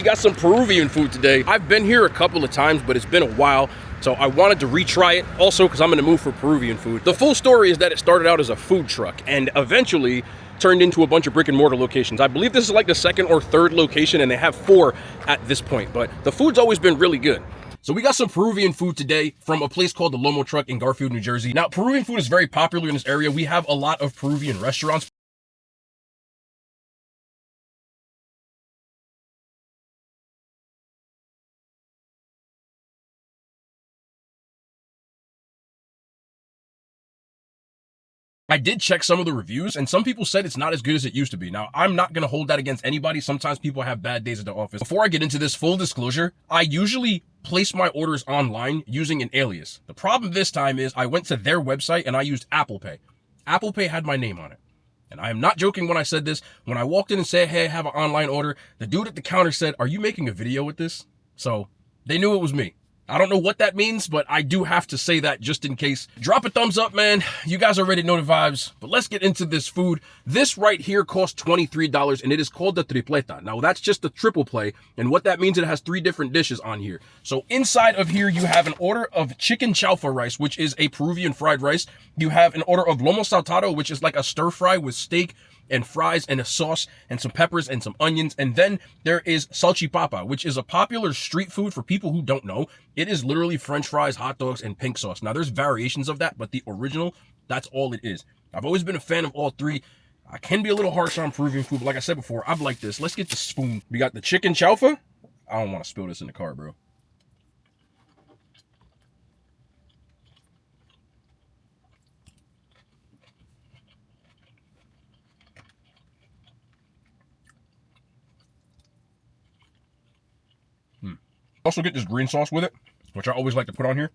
We got some Peruvian food today. I've been here a couple of times, but it's been a while, so I wanted to retry it. Also, because I'm in the mood for Peruvian food. The full story is that it started out as a food truck and eventually turned into a bunch of brick and mortar locations. I believe this is like the second or third location, and they have 4 at this point, but the food's always been really good. So we got some Peruvian food today from a place called the Lomo Truck in Garfield, New Jersey. Now, Peruvian food is very popular in this area. We have a lot of Peruvian restaurants. I did check some of the reviews, and some people said it's not as good as it used to be. Now, I'm not going to hold that against anybody. Sometimes people have bad days at the office. Before I get into this, full disclosure, I usually place my orders online using an alias. The problem this time is I went to their website and I used Apple Pay. Apple Pay had my name on it. And I am not joking when I said this. When I walked in and said, hey, I have an online order, the dude at the counter said, are you making a video with this? So they knew it was me. I don't know what that means, but I do have to say that just in case. Drop a thumbs up, man. You guys already know the vibes, but let's get into this food. This right here costs $23, and it is called the Tripleta. Now, that's just the triple play, and what that means, it has 3 different dishes on here. So inside of here, you have an order of chicken chaufa rice, which is a Peruvian fried rice. You have an order of lomo saltado, which is like a stir fry with steak and fries and a sauce and some peppers and some onions. And then there is salchipapa, which is a popular street food for people who don't know. It is literally French fries, hot dogs, and pink sauce. Now, there's variations of that, but the original, that's all it is. I've always been a fan of all 3. I can be a little harsh on Peruvian food, but like I said before, I've liked this. Let's get the spoon. We got the chicken chaufa. I don't want to spill this in the car, bro. Also get this green sauce with it, which I always like to put on here.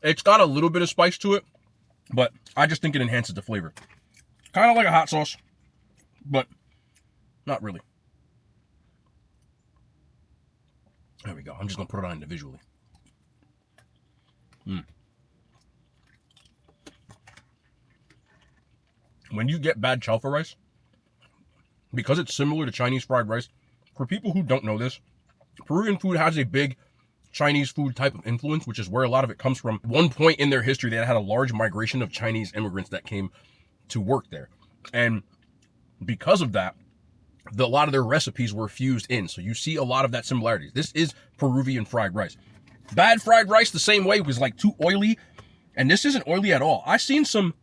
It's got a little bit of spice to it, but I just think it enhances the flavor. Kind of like a hot sauce, but not really. There we go. I'm just going to put it on individually. When you get bad chaufa rice, because it's similar to Chinese fried rice, for people who don't know this, Peruvian food has a big Chinese food type of influence, which is where a lot of it comes from. One point in their history, they had a large migration of Chinese immigrants that came to work there. And because of that, a lot of their recipes were fused in. So you see a lot of that similarities. This is Peruvian fried rice. Bad fried rice the same way was like too oily. And this isn't oily at all. I've seen some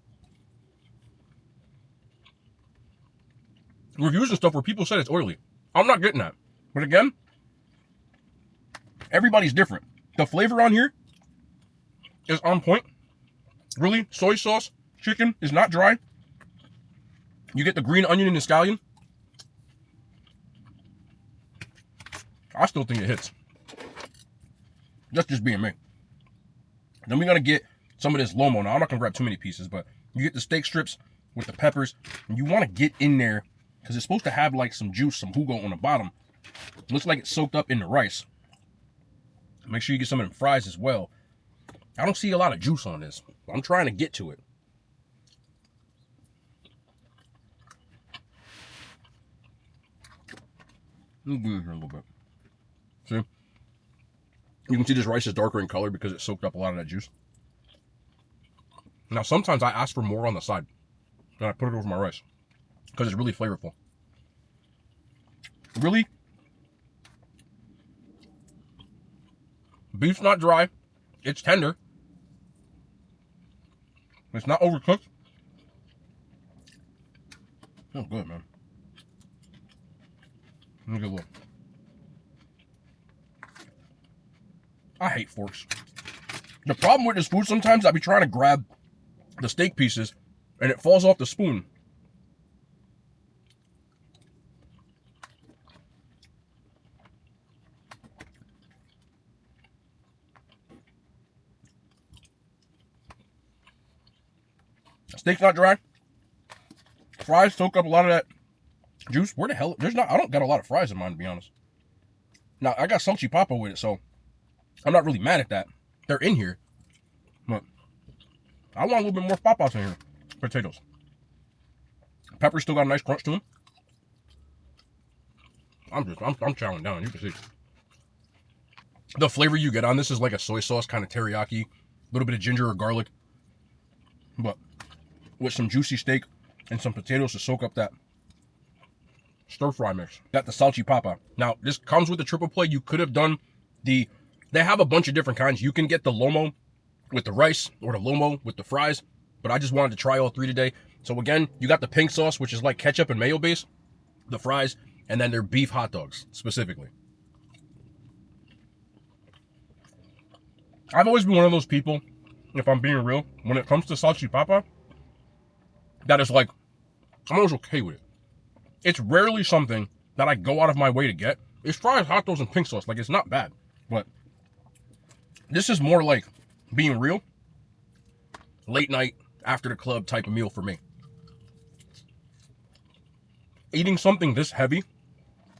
reviews and stuff where people said it's oily. I'm not getting that. But again, everybody's different. The flavor on here is on point. Really, soy sauce, chicken is not dry. You get the green onion and the scallion. I still think it hits. That's just being me. Then we're going to get some of this lomo. Now, I'm not going to grab too many pieces, but you get the steak strips with the peppers. And you want to get in there because it's supposed to have like some juice, some jugo on the bottom. It looks like it's soaked up in the rice. Make sure you get some of them fries as well. I don't see a lot of juice on this. I'm trying to get to it. Let me get in here a little bit. See? You can see this rice is darker in color because it soaked up a lot of that juice. Now, sometimes I ask for more on the side. Then I put it over my rice because it's really flavorful. Really? Beef's not dry. It's tender. It's not overcooked. Oh, good, man. Let me get a look. I hate forks. The problem with this food, sometimes I be trying to grab the steak pieces and it falls off the spoon. Steak's not dry. Fries soak up a lot of that juice. Where the hell? I don't got a lot of fries in mine, to be honest. Now, I got salchipapa with it, so I'm not really mad at that. They're in here. But I want a little bit more papas in here. Potatoes. Pepper still got a nice crunch to them. I'm chowing down. You can see. The flavor you get on this is like a soy sauce, kind of teriyaki, a little bit of ginger or garlic, but with some juicy steak and some potatoes to soak up that stir fry mix. Got the salchipapa. Now, this comes with the triple play. You could have done they have a bunch of different kinds. You can get the lomo with the rice or the lomo with the fries, but I just wanted to try all three today. So again, you got the pink sauce, which is like ketchup and mayo base, the fries, and then their beef hot dogs specifically. I've always been one of those people, if I'm being real, when it comes to salchipapa, that is like, I'm always okay with it. It's rarely something that I go out of my way to get. It's fries, hot dogs, and pink sauce. Like, it's not bad. But this is more like, being real, late night, after the club type of meal for me. Eating something this heavy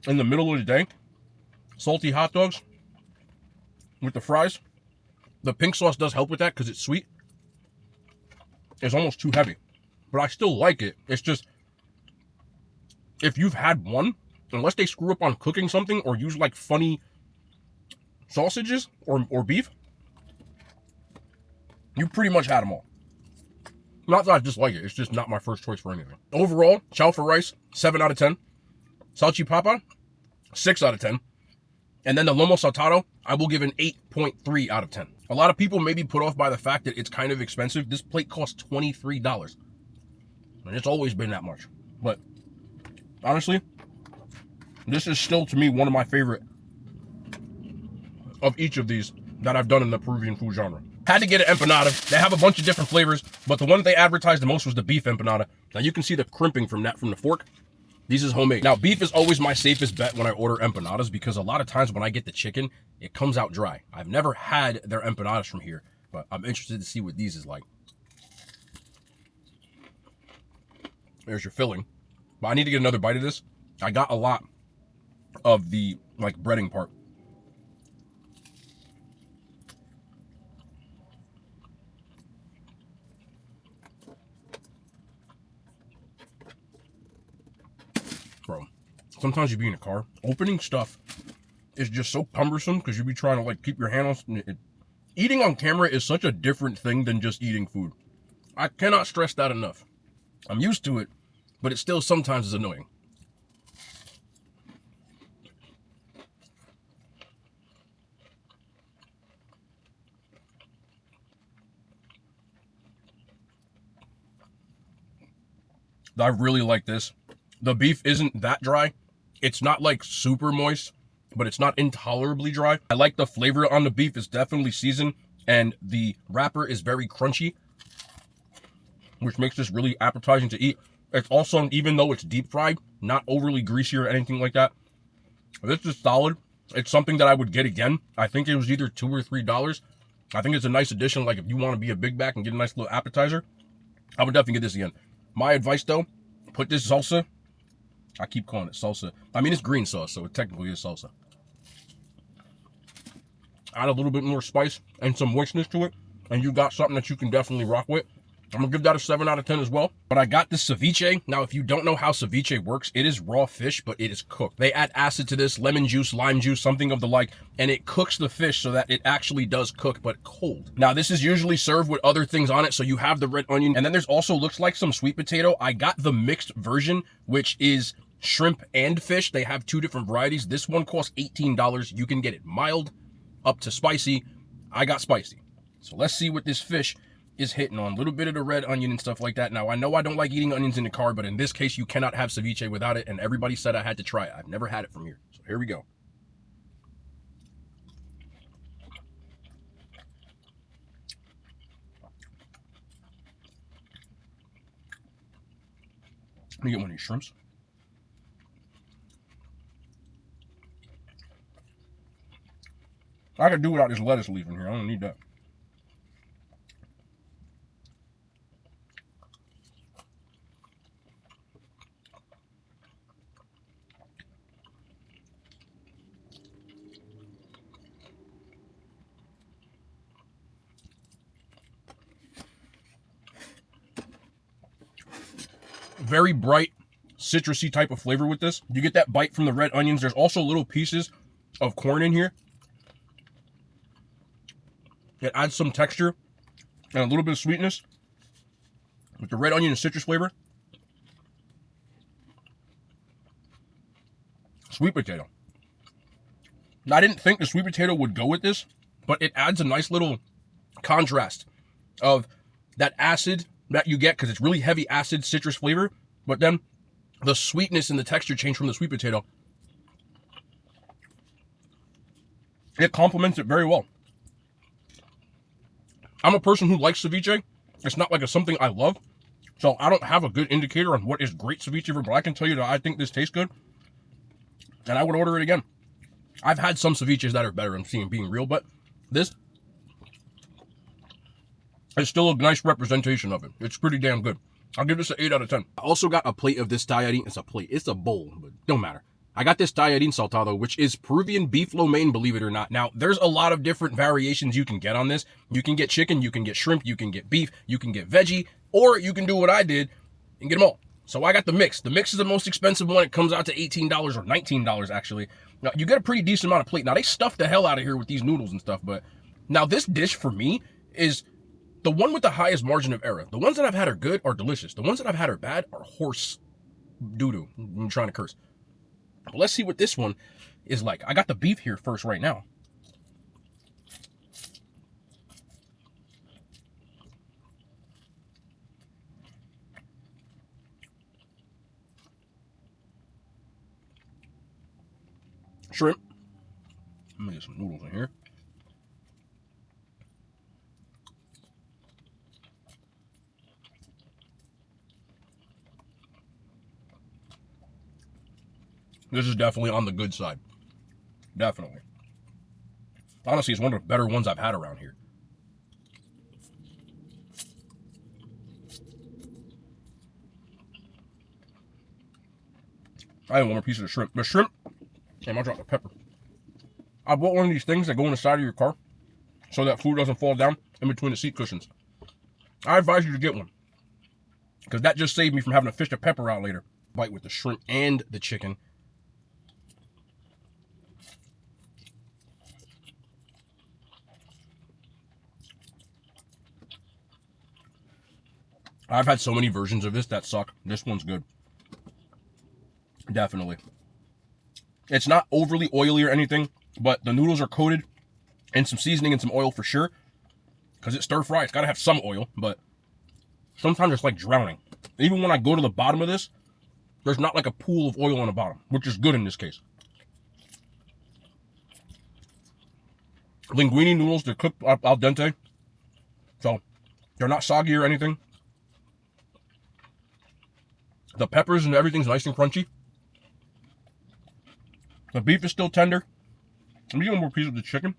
in the middle of the day, salty hot dogs with the fries, the pink sauce does help with that because it's sweet. It's almost too heavy, but I still like it. It's just, if you've had one, unless they screw up on cooking something or use like funny sausages or beef, you pretty much had them all. Not that I dislike it, it's just not my first choice for anything. Overall, chow for rice, 7 out of 10. Salchipapa, 6 out of 10. And then the lomo saltado, I will give an 8.3 out of 10. A lot of people may be put off by the fact that it's kind of expensive. This plate costs $23. And it's always been that much. But honestly, this is still to me one of my favorite of each of these that I've done in the Peruvian food genre. Had to get an empanada. They have a bunch of different flavors, but the one that they advertised the most was the beef empanada. Now you can see the crimping from the fork. These is homemade. Now, beef is always my safest bet when I order empanadas because a lot of times when I get the chicken, it comes out dry. I've never had their empanadas from here, but I'm interested to see what these is like. There's your filling. But I need to get another bite of this. I got a lot of the like breading part. Bro, sometimes you be in a car, opening stuff is just so cumbersome because you be trying to like keep your hand on eating on camera is such a different thing than just eating food. I cannot stress that enough. I'm used to it, but it still sometimes is annoying. I really like this. The beef isn't that dry. It's not like super moist, but it's not intolerably dry. I like the flavor on the beef. It's definitely seasoned, and the wrapper is very crunchy, which makes this really appetizing to eat. It's also, even though it's deep fried, not overly greasy or anything like that. This is solid. It's something that I would get again. I think it was either $2 or $3. I think it's a nice addition. Like if you want to be a big back and get a nice little appetizer, I would definitely get this again. My advice though, put this salsa. I keep calling it salsa. I mean, it's green sauce, so it technically is salsa. Add a little bit more spice and some moistness to it, and you got something that you can definitely rock with. I'm gonna give that a 7 out of 10 as well. But I got this ceviche. Now, if you don't know how ceviche works, it is raw fish, but it is cooked. They add acid to this, lemon juice, lime juice, something of the like, and it cooks the fish so that it actually does cook, but cold. Now, this is usually served with other things on it, so you have the red onion, and then there's also looks like some sweet potato. I got the mixed version, which is shrimp and fish. They have 2 different varieties. This one costs $18. You can get it mild up to spicy. I got spicy. So let's see what this fish is hitting on. A little bit of the red onion and stuff like that. Now, I know I don't like eating onions in the car, but in this case, you cannot have ceviche without it, and everybody said I had to try it. I've never had it from here. So here we go. Let me get one of these shrimps. I could do without this lettuce leaf in here. I don't need that. Very bright, citrusy type of flavor with this. You get that bite from the red onions. There's also little pieces of corn in here. It adds some texture and a little bit of sweetness with the red onion and citrus flavor. Sweet potato. Now, I didn't think the sweet potato would go with this, but it adds a nice little contrast of that acid that you get, because it's really heavy acid citrus flavor, but then the sweetness and the texture change from the sweet potato. It complements it very well. I'm a person who likes ceviche. It's not like something I love, so I don't have a good indicator on what is great ceviche for, but I can tell you that I think this tastes good, and I would order it again. I've had some ceviches that are better, I'm seeing being real, but this is still a nice representation of it. It's pretty damn good. I'll give this an 8 out of 10. I also got a plate of this Tadine. It's a plate. It's a bowl, but don't matter. I got this Tadine saltado, which is Peruvian beef lo mein, believe it or not. Now, there's a lot of different variations you can get on this. You can get chicken, you can get shrimp, you can get beef, you can get veggie, or you can do what I did and get them all. So I got the mix. The mix is the most expensive one. It comes out to $18 or $19 actually. Now, you get a pretty decent amount of plate. Now, they stuff the hell out of here with these noodles and stuff, but now this dish for me is the one with the highest margin of error. The ones that I've had are good, are delicious. The ones that I've had are bad, are horse doo-doo. I'm trying to curse. But let's see what this one is like. I got the beef here first right now. Shrimp. Let me get some noodles in here. This is definitely on the good side. Definitely. Honestly, it's one of the better ones I've had around here. I have one more piece of the shrimp. The shrimp, damn, I'll drop the pepper. I bought one of these things that go in the side of your car so that food doesn't fall down in between the seat cushions. I advise you to get one, because that just saved me from having to fish the pepper out later. Bite with the shrimp and the chicken. I've had so many versions of this that suck. This one's good. Definitely. It's not overly oily or anything, but the noodles are coated in some seasoning and some oil for sure, because it's stir fry. It's got to have some oil, but sometimes it's like drowning. Even when I go to the bottom of this, there's not like a pool of oil on the bottom, which is good in this case. Linguine noodles, they're cooked al dente, so they're not soggy or anything. The peppers and everything's nice and crunchy. The beef is still tender. Let me get one more piece of the chicken.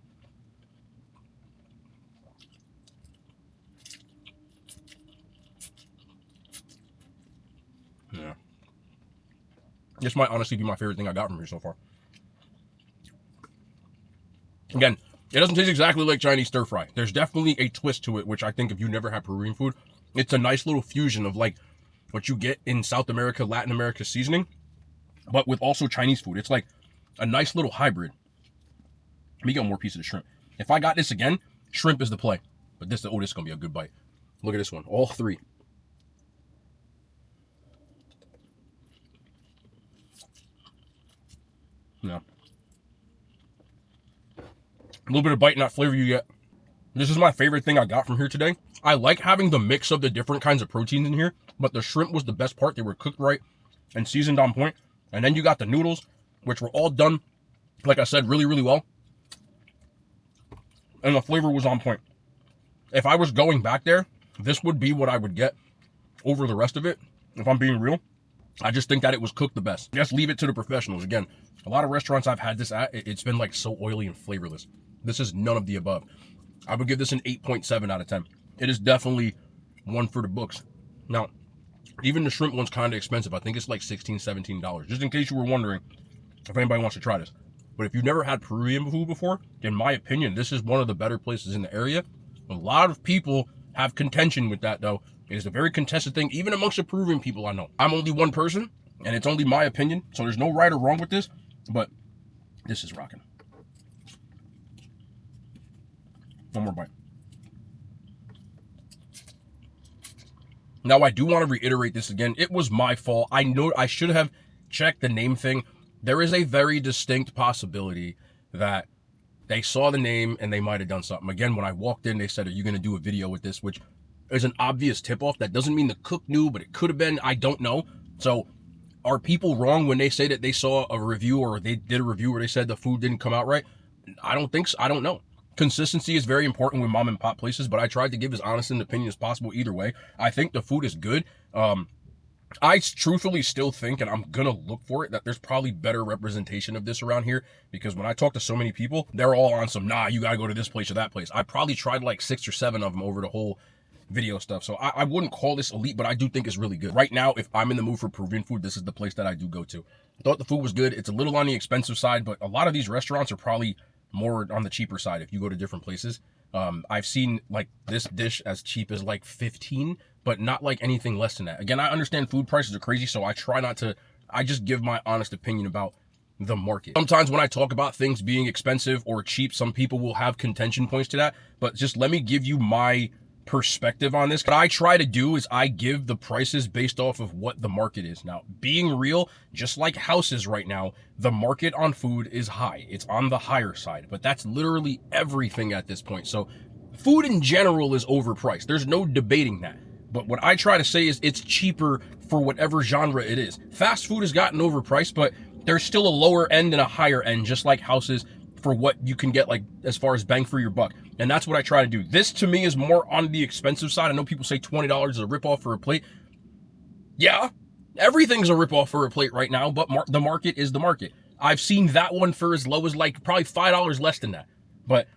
Yeah. This might honestly be my favorite thing I got from here so far. Again, it doesn't taste exactly like Chinese stir fry. There's definitely a twist to it, which I think if you never had Peruvian food, it's a nice little fusion of like what you get in South America, Latin America seasoning, but with also Chinese food. It's like a nice little hybrid. Let me get one more piece of the shrimp. If I got this again, shrimp is the play. But this is going to be a good bite. Look at this one. All three. Yeah. A little bit of bite, not flavor you get. This is my favorite thing I got from here today. I like having the mix of the different kinds of proteins in here, but the shrimp was the best part. They were cooked right and seasoned on point. And then you got the noodles, which were all done, like I said, really, really well. And the flavor was on point. If I was going back there, this would be what I would get over the rest of it, if I'm being real. I just think that it was cooked the best. Just leave it to the professionals. Again, a lot of restaurants I've had this at, it's been like so oily and flavorless. This is none of the above. I would give this an 8.7 out of 10. It is definitely one for the books. Now, even the shrimp one's kind of expensive. I think it's like $16, $17. Just in case you were wondering if anybody wants to try this. But if you've never had Peruvian food before, in my opinion, this is one of the better places in the area. A lot of people have contention with that, though. It is a very contested thing, even amongst the Peruvian people I know. I'm only one person, And it's only my opinion, so there's no right or wrong with this, but this is rocking. One more bite. Now, I do want to reiterate this again. It was my fault. I know I should have checked the name thing. There is a very distinct possibility that they saw the name and they might have done something. Again, when I walked in, they said, are you going to do a video with this? Which is an obvious tip-off. That doesn't mean the cook knew, but it could have been. I don't know. So are people wrong when they say that they saw a review or they did a review where they said the food didn't come out right? I don't think so. I don't know. Consistency is very important with mom and pop places, but I tried to give as honest an opinion as possible either way. I think the food is good. I truthfully still think, and I'm gonna look for it, that there's probably better representation of this around here, because when I talk to so many people, they're all on some, nah, you gotta go to this place or that place. I probably tried like 6 or 7 of them over the whole video stuff. So I wouldn't call this elite, but I do think it's really good. Right now, if I'm in the mood for Peruvian food, this is the place that I do go to. I thought the food was good. It's a little on the expensive side, but a lot of these restaurants are probably more on the cheaper side if you go to different places. I've seen like this dish as cheap as like 15, but not like anything less than that. Again, I understand food prices are crazy, so I try not to, I just give my honest opinion about the market. Sometimes when I talk about things being expensive or cheap, some people will have contention points to that, but just let me give you my perspective on this. What I try to do is I give the prices based off of what the market is. Now, being real, just like houses right now, the market on food is high. It's on the higher side, but that's literally everything at this point. So food in general is overpriced. There's no debating that. But what I try to say is it's cheaper for whatever genre it is. Fast food has gotten overpriced, but there's still a lower end and a higher end, just like houses, for what you can get, like as far as bang for your buck. And that's what I try to do. This to me is more on the expensive side. I know people say $20 is a ripoff for a plate. Yeah, everything's a ripoff for a plate right now, but the market is the market. I've seen that one for as low as like probably $5 less than that. But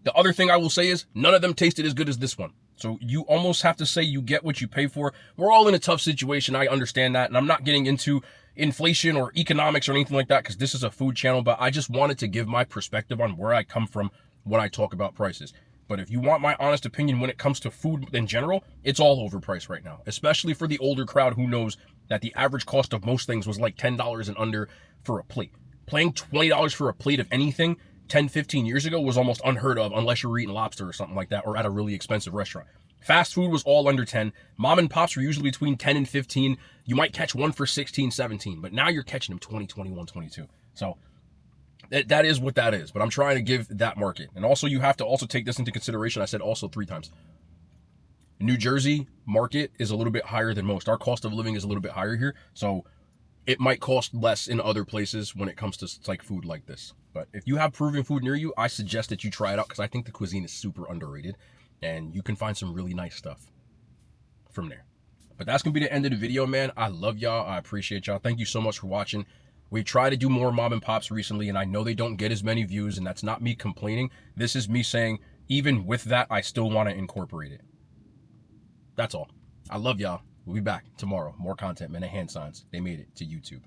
the other thing I will say is none of them tasted as good as this one. So you almost have to say you get what you pay for. We're all in a tough situation. I understand that. And I'm not getting into inflation or economics or anything like that because this is a food channel, but I just wanted to give my perspective on where I come from when I talk about prices. But if you want my honest opinion when it comes to food in general, it's all overpriced right now, especially for the older crowd who knows that the average cost of most things was like $10 and under for a plate. Paying $20 for a plate of anything 10, 15 years ago was almost unheard of unless you were eating lobster or something like that or at a really expensive restaurant. Fast food was all under 10. Mom and pops were usually between 10 and 15. You might catch one for 16, 17, but now you're catching them 20, 21, 22. So that is what that is, but I'm trying to give that market. And also you have to also take this into consideration. I said also 3 times. New Jersey market is a little bit higher than most. Our cost of living is a little bit higher here. So it might cost less in other places when it comes to like food like this. But if you have Peruvian food near you, I suggest that you try it out because I think the cuisine is super underrated and you can find some really nice stuff from there. But that's going to be the end of the video, man. I love y'all. I appreciate y'all. Thank you so much for watching. We try to do more mom and pops recently, and I know they don't get as many views, and that's not me complaining. This is me saying, even with that, I still want to incorporate it. That's all. I love y'all. We'll be back tomorrow. More content, man. And hand signs. They made it to YouTube.